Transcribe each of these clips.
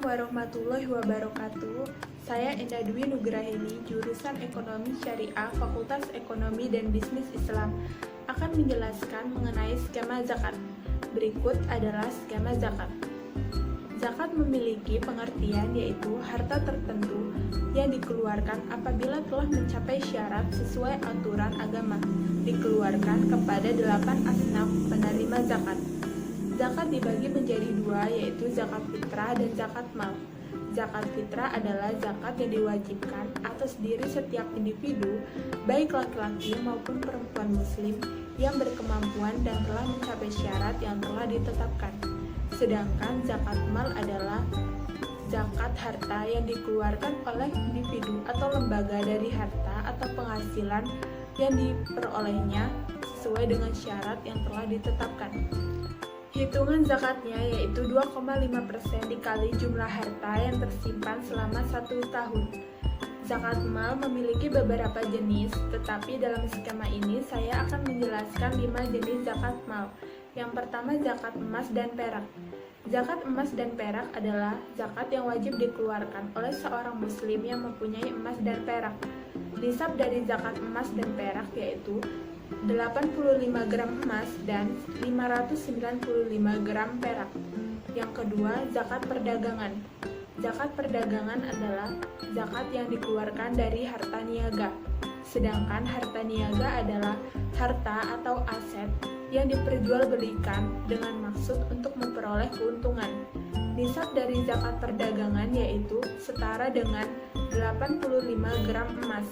warahmatullahi wabarakatuh. Saya Endah Dwi Nugraheni, jurusan Ekonomi Syariah, Fakultas Ekonomi dan Bisnis Islam, akan menjelaskan mengenai skema zakat. Berikut adalah skema zakat. Zakat memiliki pengertian yaitu harta tertentu yang dikeluarkan apabila telah mencapai syarat sesuai aturan agama, dikeluarkan kepada 8 asnaf penerima zakat. Zakat dibagi menjadi dua, yaitu zakat fitrah dan zakat mal. Zakat fitrah adalah zakat yang diwajibkan atas diri setiap individu, baik laki-laki maupun perempuan muslim yang berkemampuan dan telah mencapai syarat yang telah ditetapkan. Sedangkan zakat mal adalah zakat harta yang dikeluarkan oleh individu atau lembaga dari harta atau penghasilan yang diperolehnya sesuai dengan syarat yang telah ditetapkan. Hitungan zakatnya yaitu 2,5% dikali jumlah harta yang tersimpan selama 1 tahun. Zakat mal memiliki beberapa jenis, tetapi dalam skema ini saya akan menjelaskan 5 jenis zakat mal. Yang pertama, zakat emas dan perak. Zakat emas dan perak adalah zakat yang wajib dikeluarkan oleh seorang muslim yang mempunyai emas dan perak. Nisab dari zakat emas dan perak yaitu 85 gram emas dan 595 gram perak. Yang kedua, zakat perdagangan. Zakat perdagangan adalah zakat yang dikeluarkan dari harta niaga. Sedangkan harta niaga adalah harta atau aset yang diperjualbelikan dengan maksud untuk memperoleh keuntungan. Nisab dari zakat perdagangan yaitu setara dengan 85 gram emas.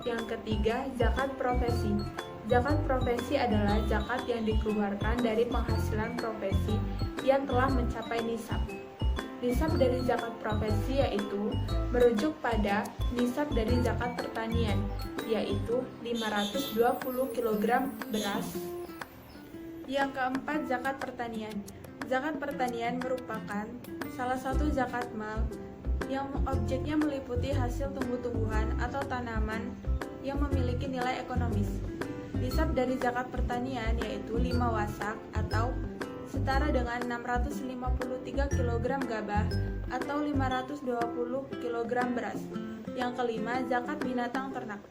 Yang ketiga, zakat profesi. Zakat profesi adalah zakat yang dikeluarkan dari penghasilan profesi yang telah mencapai nisab. Nisab dari zakat profesi yaitu merujuk pada nisab dari zakat pertanian, yaitu 520 kg beras. Yang keempat, zakat pertanian. Zakat pertanian merupakan salah satu zakat mal yang objeknya meliputi hasil tumbuh-tumbuhan atau tanaman yang memiliki nilai ekonomis. Nisab dari zakat pertanian yaitu 5 wasak atau setara dengan 653 kg gabah atau 520 kg beras. Yang kelima, zakat binatang ternak.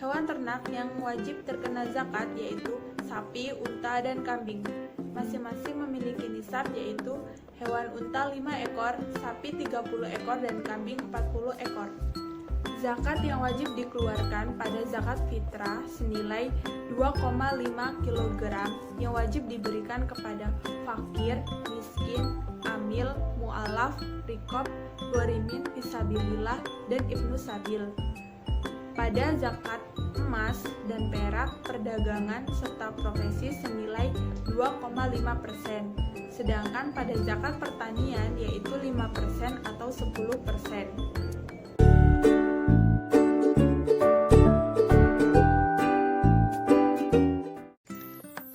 Hewan ternak yang wajib terkena zakat yaitu sapi, unta, dan kambing. Masing-masing memiliki nisab yaitu hewan unta 5 ekor, sapi 30 ekor, dan kambing 40 ekor. Zakat yang wajib dikeluarkan pada zakat fitrah senilai 2,5 kg yang wajib diberikan kepada fakir, miskin, amil, mu'alaf, rikob, ghorimin, fisabilillah, dan ibnu sabil. Pada zakat emas dan perak, perdagangan, serta profesi senilai 2,5%. Sedangkan pada zakat pertanian yaitu 5% atau 10%.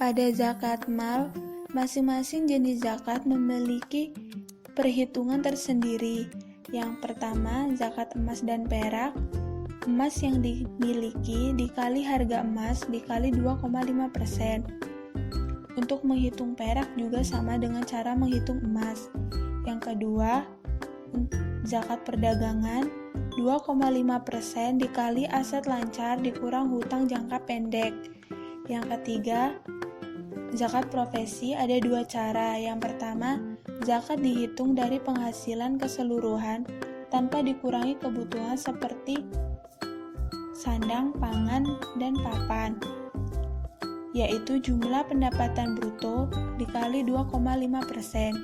Pada zakat mal, masing-masing jenis zakat memiliki perhitungan tersendiri. Yang pertama, zakat emas dan perak. Emas yang dimiliki dikali harga emas dikali 2,5%. Untuk menghitung perak juga sama dengan cara menghitung emas. Yang kedua, zakat perdagangan 2,5% dikali aset lancar dikurang hutang jangka pendek. Yang ketiga, zakat profesi ada 2 cara. Yang pertama, zakat dihitung dari penghasilan keseluruhan tanpa dikurangi kebutuhan seperti sandang, pangan, dan papan, yaitu jumlah pendapatan bruto dikali 2,5%.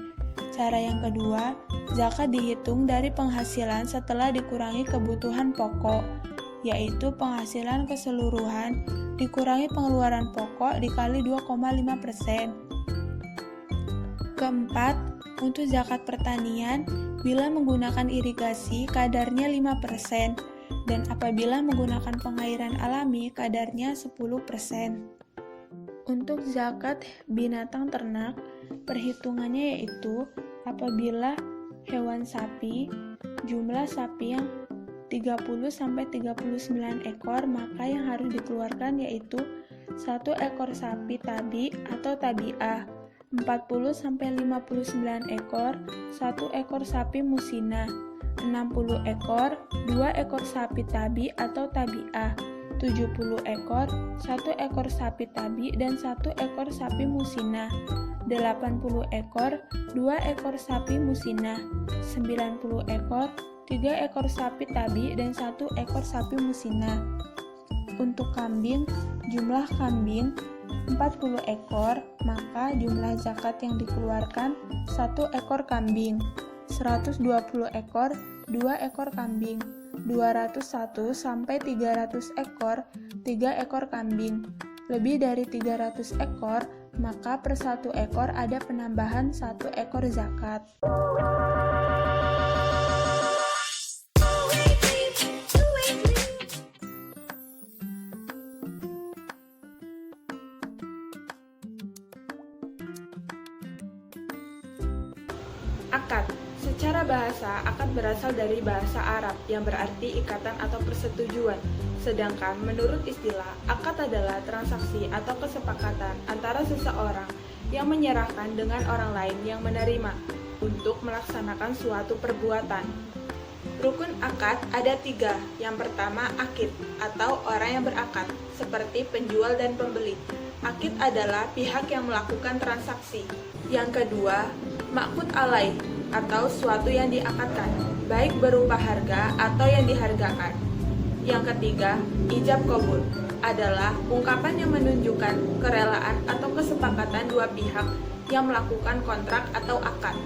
Cara yang kedua, zakat dihitung dari penghasilan setelah dikurangi kebutuhan pokok, yaitu penghasilan keseluruhan dikurangi pengeluaran pokok dikali 2,5%. Keempat, untuk zakat pertanian, bila menggunakan irigasi kadarnya 5%, dan apabila menggunakan pengairan alami kadarnya 10%. Untuk zakat binatang ternak, perhitungannya yaitu apabila hewan sapi, jumlah sapi yang 30-39 ekor, maka yang harus dikeluarkan yaitu 1 ekor sapi tabi atau tabiah 40-59 ekor, 1 ekor sapi musina, 60 ekor, 2 ekor sapi tabi atau tabiah, 70 ekor, 1 ekor sapi tabi dan 1 ekor sapi musina, 80 ekor, 2 ekor sapi musina, 90 ekor, 3 ekor sapi tabi dan 1 ekor sapi musina. Untuk kambing, jumlah kambing 40 ekor, maka jumlah zakat yang dikeluarkan 1 ekor kambing. 120 ekor, 2 ekor kambing. 201 sampai 300 ekor, 3 ekor kambing. Lebih dari 300 ekor, maka per 1 ekor ada penambahan 1 ekor zakat. Akad. Secara bahasa, akad berasal dari bahasa Arab yang berarti ikatan atau persetujuan. Sedangkan menurut istilah, akad adalah transaksi atau kesepakatan antara seseorang yang menyerahkan dengan orang lain yang menerima untuk melaksanakan suatu perbuatan. Rukun akad ada 3. Yang pertama, akid atau orang yang berakad, seperti penjual dan pembeli. Akid adalah pihak yang melakukan transaksi. Yang kedua, ma'qud alai atau suatu yang diakadkan, baik berupa harga atau yang dihargakan. Yang ketiga, ijab qabul adalah ungkapan yang menunjukkan kerelaan atau kesepakatan dua pihak yang melakukan kontrak atau akad.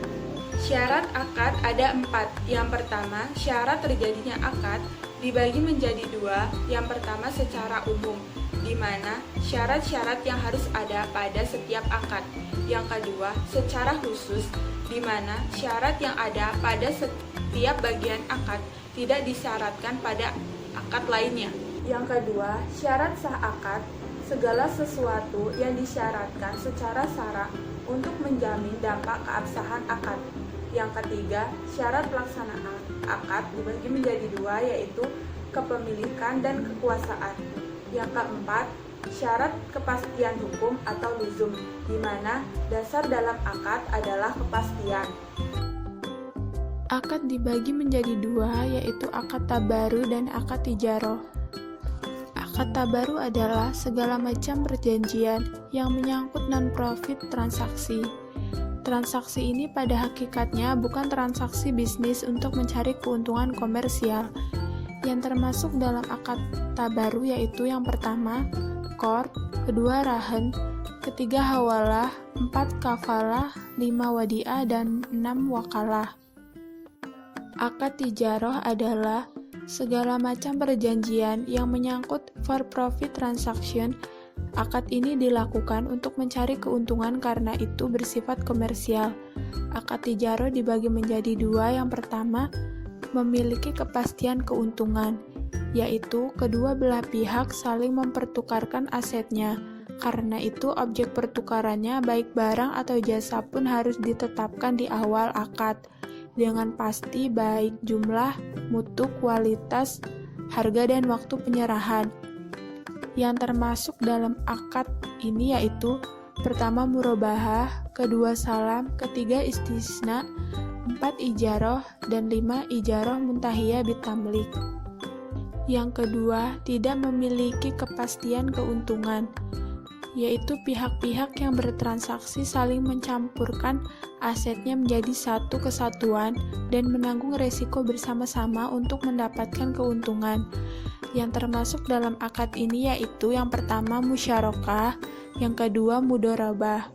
Syarat akad ada 4. Yang pertama, syarat terjadinya akad dibagi menjadi 2. Yang pertama secara umum, di mana syarat-syarat yang harus ada pada setiap akad. Yang kedua, secara khusus, di mana syarat yang ada pada setiap bagian akad tidak disyaratkan pada akad lainnya. Yang kedua, syarat sah akad, segala sesuatu yang disyaratkan secara sara untuk menjamin dampak keabsahan akad. Yang ketiga, syarat pelaksanaan akad dibagi menjadi 2, yaitu kepemilikan dan kekuasaan. Yang keempat, syarat kepastian hukum atau luzum, di mana dasar dalam akad adalah kepastian. Akad dibagi menjadi 2, yaitu akad tabaru dan akad tijaroh. Akad tabaru adalah segala macam perjanjian yang menyangkut non-profit transaksi. Transaksi ini pada hakikatnya bukan transaksi bisnis untuk mencari keuntungan komersial. Yang termasuk dalam akad tabaru yaitu yang pertama, qard, kedua rahan, ketiga hawalah, 4 kafalah, 5 wadi'ah, dan 6 wakalah. Akad tijaroh adalah segala macam perjanjian yang menyangkut for profit transaction. Akad ini dilakukan untuk mencari keuntungan karena itu bersifat komersial. Akad tijaroh dibagi menjadi 2. Yang pertama, memiliki kepastian keuntungan, yaitu kedua belah pihak saling mempertukarkan asetnya. Karena itu objek pertukarannya baik barang atau jasa pun harus ditetapkan di awal akad dengan pasti baik jumlah, mutu, kualitas, harga, dan waktu penyerahan. Yang termasuk dalam akad ini yaitu pertama murabahah, kedua salam, ketiga istisna, 4 ijaroh, dan 5 ijaroh muntahiyah bitamlik. Yang kedua, tidak memiliki kepastian keuntungan, yaitu pihak-pihak yang bertransaksi saling mencampurkan asetnya menjadi satu kesatuan dan menanggung resiko bersama-sama untuk mendapatkan keuntungan. Yang termasuk dalam akad ini yaitu yang pertama musyarakah, yang kedua mudharabah.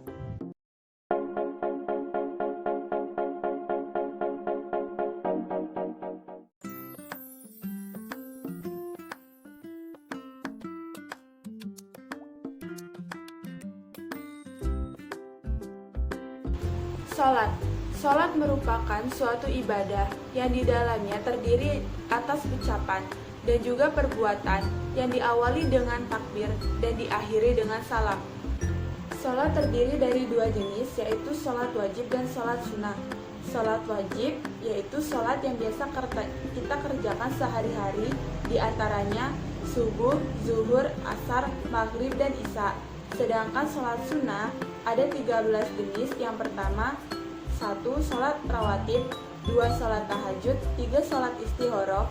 Salat. Salat merupakan suatu ibadah yang di dalamnya terdiri atas ucapan dan juga perbuatan yang diawali dengan takbir dan diakhiri dengan salam. Salat terdiri dari 2 jenis, yaitu salat wajib dan salat sunnah. Salat wajib yaitu salat yang biasa kita kerjakan sehari-hari, diantaranya subuh, zuhur, asar, maghrib, dan isya. Sedangkan salat sunnah Ada 13 jenis. Yang pertama, 1. Sholat rawatib, 2. Sholat tahajud, 3. Sholat istihoroh,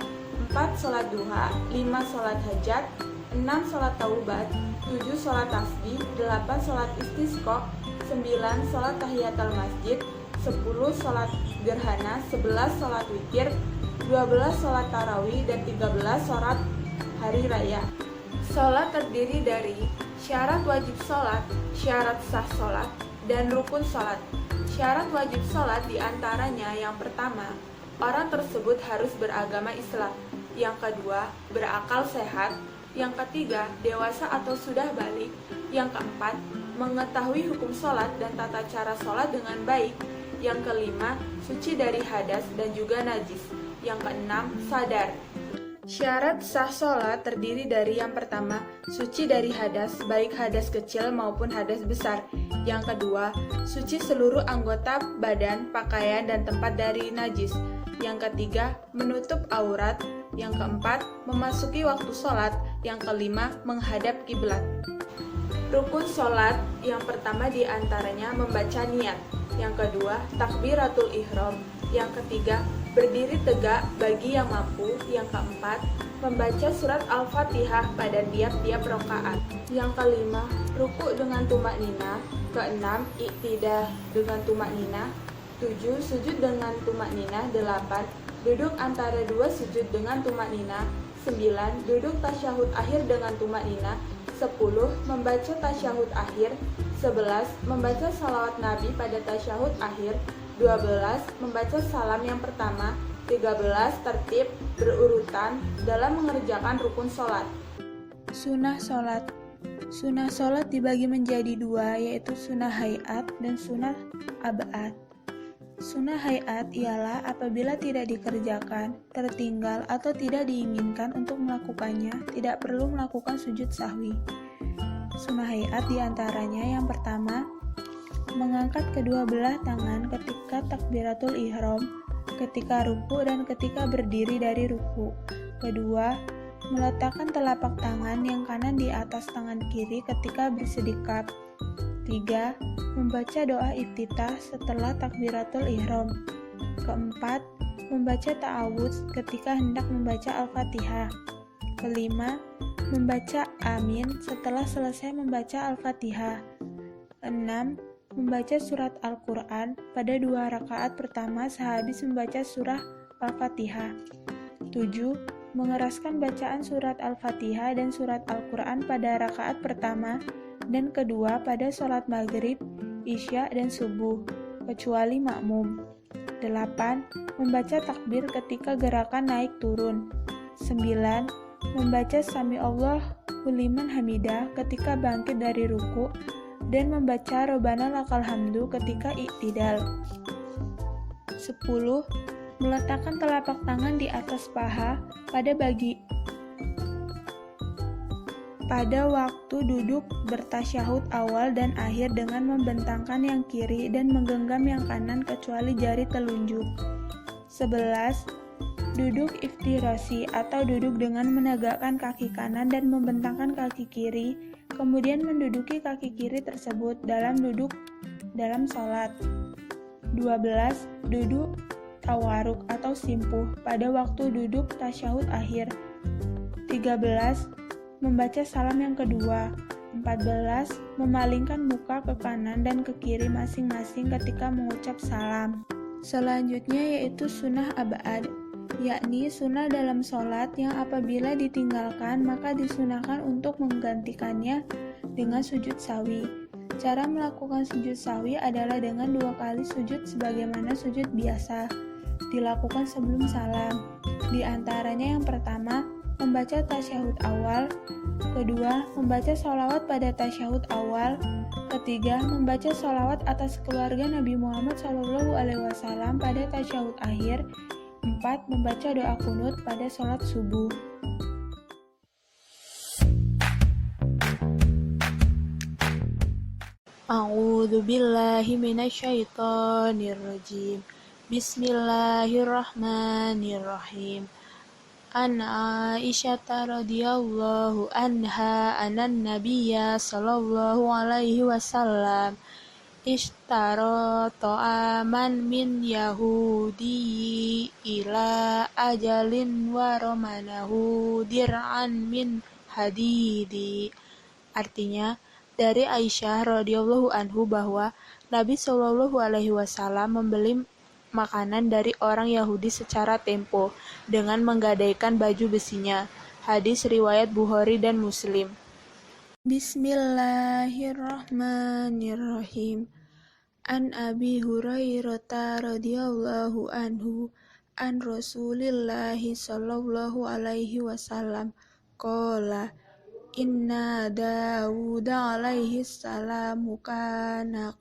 4. Sholat duha, 5. Sholat hajat, 6. Sholat taubat, 7. Sholat tasbih, 8. Sholat istisqa, 9. Sholat tahiyatul masjid, 10. Sholat gerhana, 11. Sholat witir, 12. Sholat tarawih, dan 13. Sholat hari raya. Sholat terdiri dari syarat wajib sholat, syarat sah sholat, dan rukun sholat. Syarat wajib sholat diantaranya yang pertama, orang tersebut harus beragama Islam. Yang kedua, berakal sehat. Yang ketiga, dewasa atau sudah balik. Yang keempat, mengetahui hukum sholat dan tata cara sholat dengan baik. Yang kelima, suci dari hadas dan juga najis. Yang keenam, sadar. Syarat sah sholat terdiri dari yang pertama, suci dari hadas, baik hadas kecil maupun hadas besar. Yang kedua, suci seluruh anggota badan, pakaian, dan tempat dari najis. Yang ketiga, menutup aurat. Yang keempat, memasuki waktu sholat. Yang kelima, menghadap kiblat. Rukun sholat yang pertama diantaranya membaca niat. Yang kedua, takbiratul ihram. Yang ketiga, berdiri tegak bagi yang mampu. Yang keempat, membaca surat Al-Fatihah pada tiap-tiap rakaat. Yang kelima, ruku dengan tumak nina. Keenam, iktidah dengan tumak nina. 7. Sujud dengan tumak nina. 8. Duduk antara dua sujud dengan tumak nina. 9. Duduk tasyahud akhir dengan tumak nina. 10. Membaca tasyahud akhir. 11. Membaca salawat Nabi pada tasyahud akhir. 12. Membaca salam yang pertama. 13. Tertib berurutan dalam mengerjakan rukun sholat. Sunnah sholat. Sunnah sholat dibagi menjadi dua, yaitu sunnah hayat dan sunnah abad. Sunnah hayat ialah apabila tidak dikerjakan, tertinggal, atau tidak diinginkan untuk melakukannya, tidak perlu melakukan sujud sahwi. Sunnah hayat diantaranya yang pertama, mengangkat kedua belah tangan ketika takbiratul ihram, ketika ruku dan ketika berdiri dari ruku. Kedua, meletakkan telapak tangan yang kanan di atas tangan kiri ketika bersedekap. 3. Membaca doa iftitah setelah takbiratul ihram. Keempat, membaca ta'awudz ketika hendak membaca Al-Fatihah. Kelima, membaca amin setelah selesai membaca Al-Fatihah. 6. Membaca surat Al-Quran pada 2 rakaat pertama sehabis membaca surah Al-Fatihah. 7. Mengeraskan bacaan surat Al-Fatihah dan surat Al-Quran pada rakaat pertama dan kedua pada sholat maghrib, isya, dan subuh, kecuali makmum. 8. Membaca takbir ketika gerakan naik turun. 9. Membaca Sami Allahu liman hamidah ketika bangkit dari ruku dan membaca Robbana lakal hamdu ketika iktidal. 10. Meletakkan telapak tangan di atas paha pada waktu duduk bertasyahud awal dan akhir dengan membentangkan yang kiri dan menggenggam yang kanan kecuali jari telunjuk. 11. Duduk iftirasi atau duduk dengan menegakkan kaki kanan dan membentangkan kaki kiri, kemudian menduduki kaki kiri tersebut dalam sholat. 12. Duduk tawaruk atau simpuh pada waktu duduk tasyahud akhir. 13. Membaca salam yang kedua. 14. Memalingkan muka ke kanan dan ke kiri masing-masing ketika mengucap salam. Selanjutnya yaitu sunnah abad, yakni sunnah dalam sholat yang apabila ditinggalkan maka disunahkan untuk menggantikannya dengan sujud sahwi. Cara melakukan sujud sahwi adalah dengan 2 kali sujud sebagaimana sujud biasa, dilakukan sebelum salam. Di antaranya yang pertama, membaca tasyahud awal. Kedua, membaca sholawat pada tasyahud awal. Ketiga, membaca sholawat atas keluarga Nabi Muhammad SAW pada tasyahud akhir. 4. Membaca doa kunut pada sholat subuh. A'udzu billahi minasyaitonir rajim. Bismillahirrahmanirrahim. An Aisyah radhiyallahu anha anan nabiyya sallallahu alaihi wasallam ishtara ta'aman min yahudi ila ajalin wa romanahu dir'an min hadidi. Artinya, dari Aisyah radhiyallahu anhu bahwa Nabi Shallallahu alaihi wasallam membeli makanan dari orang Yahudi secara tempo dengan menggadaikan baju besinya. Hadis riwayat Bukhari dan Muslim. Bismillahirrahmanirrahim. An Abi Hurairah radhiyallahu anhu an Rasulillah sallallahu alaihi wasallam qala inna Dawud alaihi salamu kana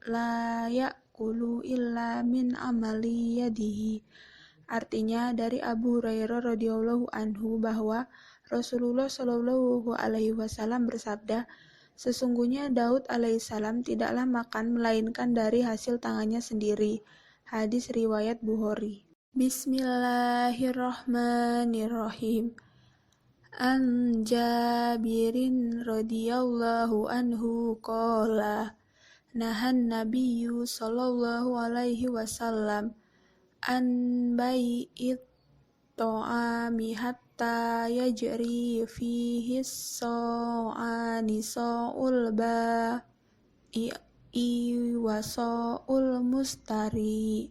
la ya'kulu illa min amali yadihi. Artinya dari Abu Hurairah radhiyallahu anhu bahwa Rasulullah shallallahu alaihi wasallam bersabda, sesungguhnya Daud alaihissalam tidaklah makan melainkan dari hasil tangannya sendiri. Hadis riwayat Bukhari. Bismillahirrahmanirrahim. An Jabirin radhiyallahu anhu qala nahan nabiyyu sallallahu alaihi wasallam an bai'it ta'ami hatta yajri fihi sa'ani sa'ul ba'i wa sa'ul mustari.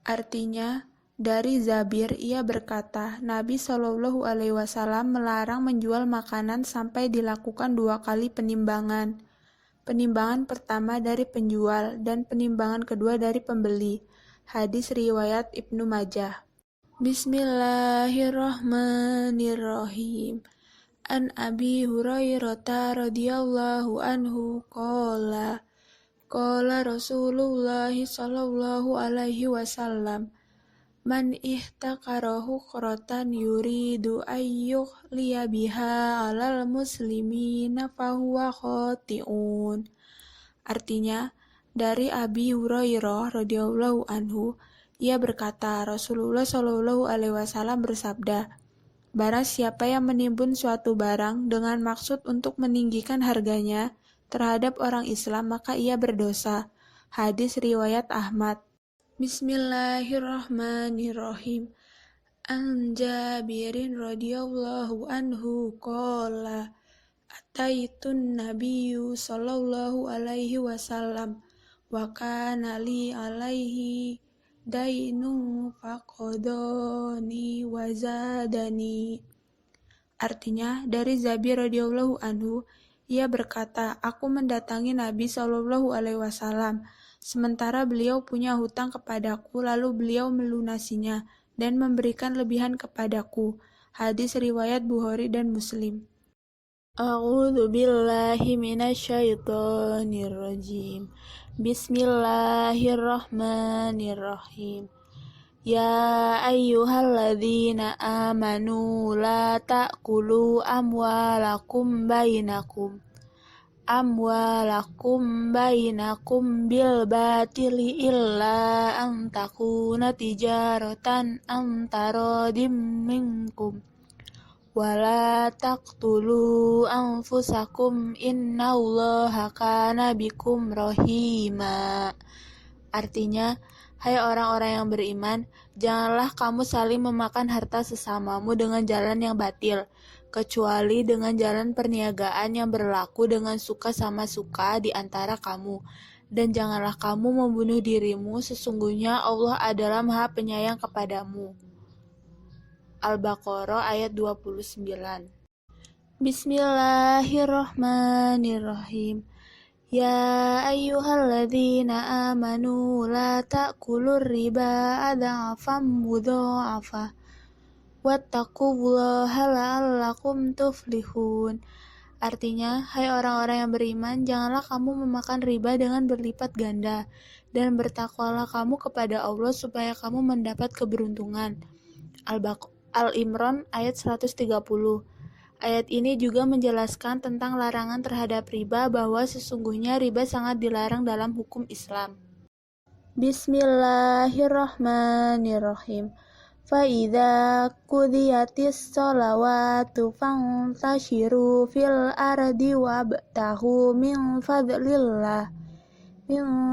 Artinya, dari Zabir ia berkata, Nabi Shallallahu alaihi wasallam melarang menjual makanan sampai dilakukan 2 kali penimbangan. Penimbangan pertama dari penjual dan penimbangan kedua dari pembeli. Hadis riwayat Ibnu Majah. Bismillahirrahmanirrahim. An Abi Hurairah radhiyallahu anhu qala Rasulullah sallallahu alaihi wasallam man ihtakara hukratan yuridu ayyuh liya biha alal muslimina fahuwa khoti'un. Artinya, dari Abi Hurairah radhiyallahu anhu, ia berkata, Rasulullah shallallahu alaihi wasallam bersabda, barang siapa yang menimbun suatu barang dengan maksud untuk meninggikan harganya terhadap orang Islam, maka ia berdosa. Hadis riwayat Ahmad. Bismillahirrahmanirrahim. An Jabirin radhiyallahu anhu qala ataitun nabiyyu sallallahu alaihi wasallam wa kana li alaihi dainun faqadani wa zadani. Artinya, dari Zabir radhiyallahu anhu, ia berkata, aku mendatangi Nabi Shallallahu alaihi wasallam sementara beliau punya hutang kepadaku, lalu beliau melunasinya dan memberikan lebihan kepadaku. Hadis riwayat Bukhari dan Muslim. A'udzu billahi minasyaitonir rajim. Bismillahirrahmanirrahim. Ya ayyuhalladzina amanu la ta'kulu amwalakum bainakum bil batili illa an takuna tijaratan an taradim minkum wala taqtulu anfusakum innallaha kana bikum rahima. Artinya, hai orang-orang yang beriman, janganlah kamu saling memakan harta sesamamu dengan jalan yang batil, kecuali dengan jalan perniagaan yang berlaku dengan suka sama suka di antara kamu. Dan janganlah kamu membunuh dirimu, sesungguhnya Allah adalah Maha Penyayang kepadamu. Al-Baqarah ayat 29. Bismillahirrahmanirrahim. Ya ayyuhalladzina amanu la ta'kulur riba adha'afan mudha'afa wattaqullaha la'allakum tuflihun. Artinya, hai orang-orang yang beriman, janganlah kamu memakan riba dengan berlipat ganda, dan bertakwalah kamu kepada Allah supaya kamu mendapat keberuntungan. Al-Imran ayat 130. Ayat ini juga menjelaskan tentang larangan terhadap riba, bahwa sesungguhnya riba sangat dilarang dalam hukum Islam. Bismillahirrahmanirrahim. فَإِذَا قُضِيَتِ الصَّلَوَاتُ فَانتَشِرُوا فِي الْأَرْضِ وَابْتَغُوا من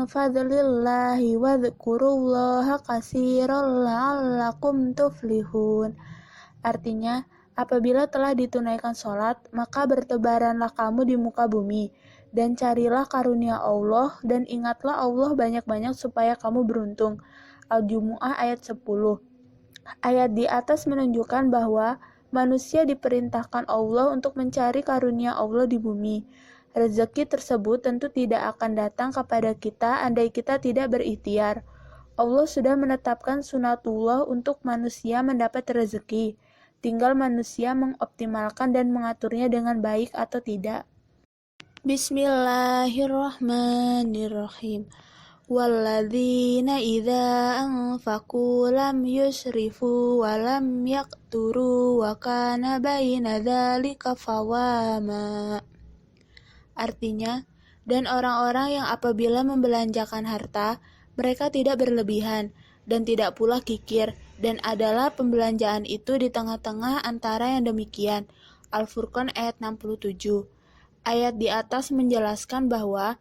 فضل الله واذكروا الله كثيرا لعلكم تفلحون. Artinya, apabila telah ditunaikan sholat, maka bertebaranlah kamu di muka bumi, dan carilah karunia Allah, dan ingatlah Allah banyak-banyak supaya kamu beruntung. Al-Jumu'ah ayat 10. Ayat di atas menunjukkan bahwa manusia diperintahkan Allah untuk mencari karunia Allah di bumi. Rezeki tersebut tentu tidak akan datang kepada kita andai kita tidak berikhtiar. Allah sudah menetapkan sunatullah untuk manusia mendapat rezeki. Tinggal manusia mengoptimalkan dan mengaturnya dengan baik atau tidak. Bismillahirrahmanirrahim. Walladzina idza anfaqu lam yusrifu wa lam yaqturu wa kana baina dzalika qawama. Artinya, dan orang-orang yang apabila membelanjakan harta, mereka tidak berlebihan dan tidak pula kikir, dan adalah pembelanjaan itu di tengah-tengah antara yang demikian. Al-Furqan ayat 67. Ayat di atas menjelaskan bahwa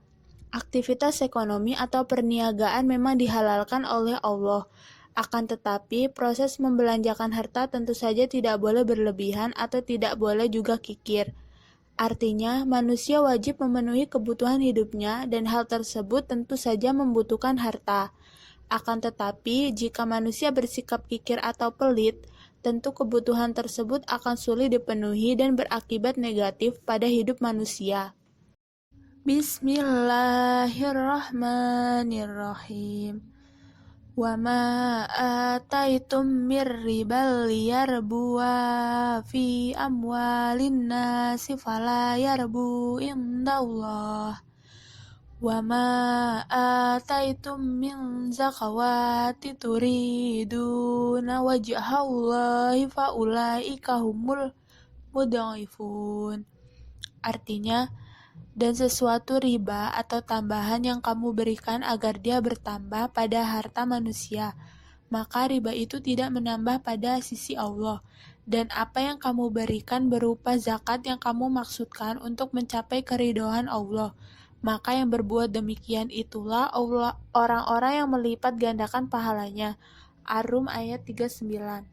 aktivitas ekonomi atau perniagaan memang dihalalkan oleh Allah. Akan tetapi, proses membelanjakan harta tentu saja tidak boleh berlebihan atau tidak boleh juga kikir. Artinya, manusia wajib memenuhi kebutuhan hidupnya dan hal tersebut tentu saja membutuhkan harta. Akan tetapi, jika manusia bersikap kikir atau pelit, tentu kebutuhan tersebut akan sulit dipenuhi dan berakibat negatif pada hidup manusia. Bismillahirrahmanirrahim. Wa ma ataitum mir ribal liyarbuwa fi amwalin nasi fala yarbu indallah. Wa ma ataitum min zakawati turiduna wajhallahi fa ulaika humul mudhaifun. Artinya, dan sesuatu riba atau tambahan yang kamu berikan agar dia bertambah pada harta manusia, maka riba itu tidak menambah pada sisi Allah. Dan apa yang kamu berikan berupa zakat yang kamu maksudkan untuk mencapai keridhaan Allah, maka yang berbuat demikian itulah orang-orang yang melipat gandakan pahalanya. Ar-Rum ayat 39.